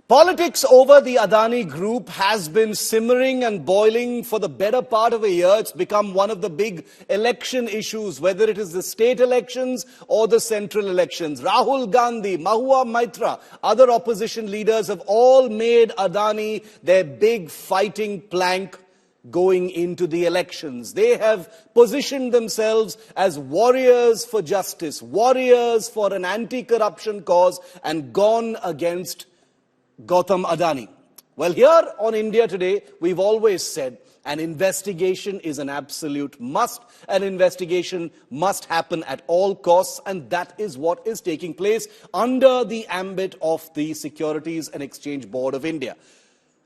Politics over the Adani Group has been simmering and boiling for the better part of a year. It's become one of the big election issues, whether it is the state elections or the central elections. Rahul Gandhi, Mahua Maitra, other opposition leaders have all made Adani their big fighting plank going into the elections. They have positioned themselves as warriors for justice, warriors for an anti-corruption cause, and gone against Gautam Adani. Well, here on India Today, we've always said an investigation is an absolute must. An investigation must happen at all costs, and that is what is taking place under the ambit of the Securities and Exchange Board of India.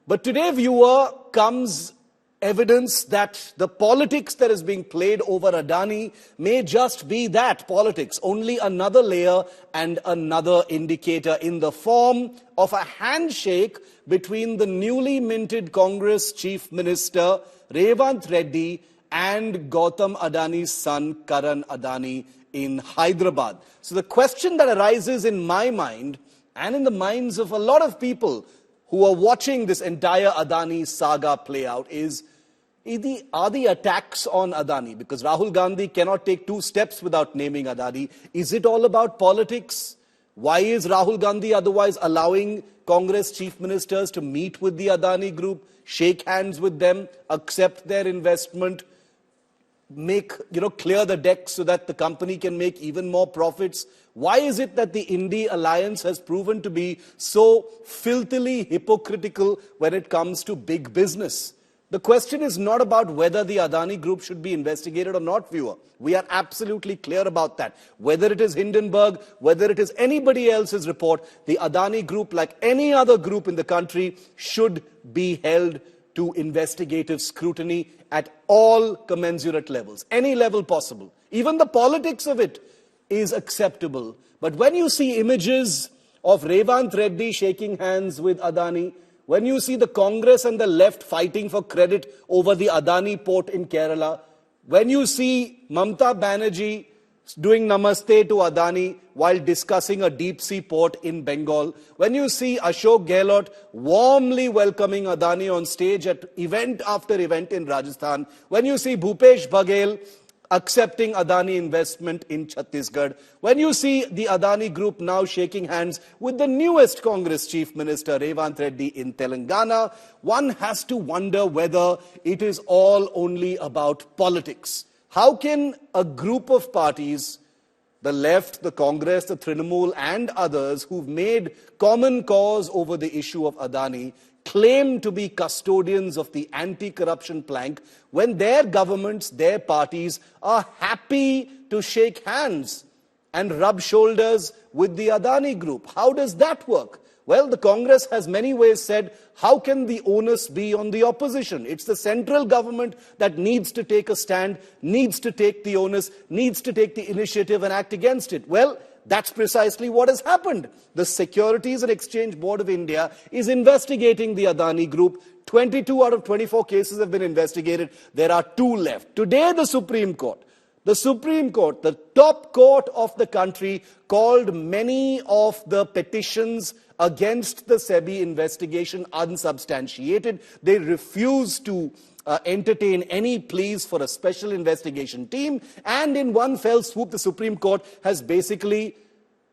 But today, viewer, comes evidence that the politics that is being played over Adani may just be that, politics, only another layer and another indicator in the form of a handshake between the newly minted Congress Chief Minister Revanth Reddy and Gautam Adani's son Karan Adani in Hyderabad. So the question that arises in my mind and in the minds of a lot of people who are watching this entire Adani saga play out is, are the attacks on Adani, because Rahul Gandhi cannot take two steps without naming Adani, is it all about politics? Why is Rahul Gandhi otherwise allowing Congress chief ministers to meet with the Adani group, shake hands with them, accept their investment, clear the decks so that the company can make even more profits? Why is it that the Indie alliance has proven to be so filthily hypocritical when it comes to big business? The question is not about whether the Adani group should be investigated or not, viewer. We are absolutely clear about that. Whether it is Hindenburg, whether it is anybody else's report, the Adani group, like any other group in the country, should be held to investigative scrutiny at all commensurate levels, any level possible. Even the politics of it is acceptable. But when you see images of Revanth Reddy shaking hands with Adani, when you see the Congress and the left fighting for credit over the Adani port in Kerala, when you see Mamata Banerjee doing namaste to Adani while discussing a deep sea port in Bengal, when you see Ashok Gehlot warmly welcoming Adani on stage at event after event in Rajasthan, when you see Bhupesh Baghel accepting Adani investment in Chhattisgarh, when you see the Adani group now shaking hands with the newest Congress Chief Minister Revanth Reddy in Telangana, one has to wonder whether it is all only about politics. How can a group of parties, the left, the Congress, the Trinamool and others who've made common cause over the issue of Adani, claim to be custodians of the anti-corruption plank when their governments, their parties are happy to shake hands and rub shoulders with the Adani group? How does that work? Well, the Congress has many ways said, how can the onus be on the opposition? It's the central government that needs to take a stand, needs to take the onus, needs to take the initiative and act against it. Well, that's precisely what has happened. The Securities and Exchange Board of India is investigating the Adani group. 22 out of 24 cases have been investigated. There are 2 left. Today, the Supreme Court, the top court of the country, called many of the petitions against the SEBI investigation unsubstantiated. They refuse to entertain any pleas for a special investigation team, and in one fell swoop, the Supreme Court has basically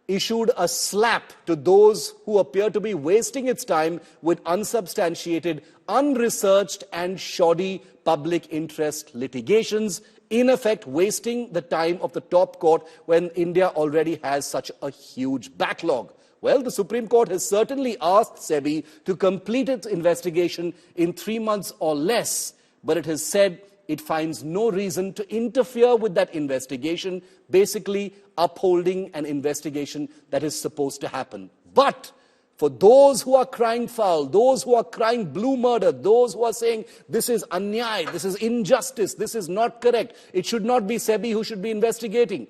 issued a slap to those who appear to be wasting its time with unsubstantiated, unresearched and shoddy public interest litigations, in effect wasting the time of the top court when India already has such a huge backlog. Well, the Supreme Court has certainly asked SEBI to complete its investigation in 3 months or less, but it has said it finds no reason to interfere with that investigation, basically upholding an investigation that is supposed to happen. But for those who are crying foul, those who are crying blue murder, those who are saying this is anyay, this is injustice, this is not correct, it should not be SEBI who should be investigating,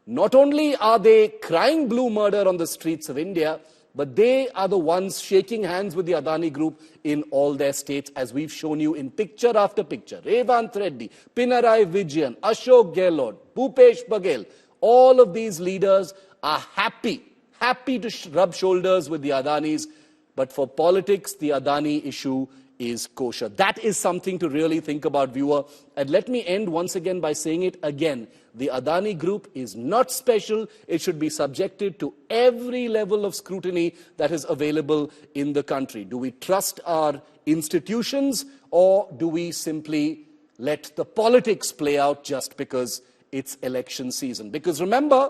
not only are they crying blue murder on the streets of India, but they are the ones shaking hands with the Adani group in all their states, as we've shown you in picture after picture. Revanth Reddy, Pinarayi Vijayan, Ashok Gehlot, Bhupesh Baghel, all of these leaders are happy to rub shoulders with the Adanis But for politics, the Adani issue is kosher. That is something to really think about, viewer. And let me end once again by saying it again. The Adani Group is not special. It should be subjected to every level of scrutiny that is available in the country. Do we trust our institutions, or do we simply let the politics play out just because it's election season? Because remember,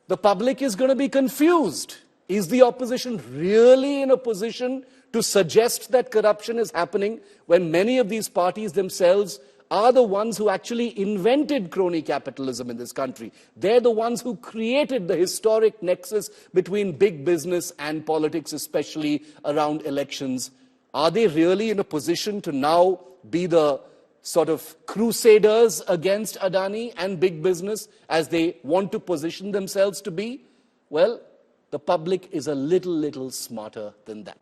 the public is going to be confused. Is the opposition really in a position to suggest that corruption is happening when many of these parties themselves are the ones who actually invented crony capitalism in this country? They're the ones who created the historic nexus between big business and politics, especially around elections. Are they really in a position to now be the sort of crusaders against Adani and big business as they want to position themselves to be? Well, the public is a little smarter than that.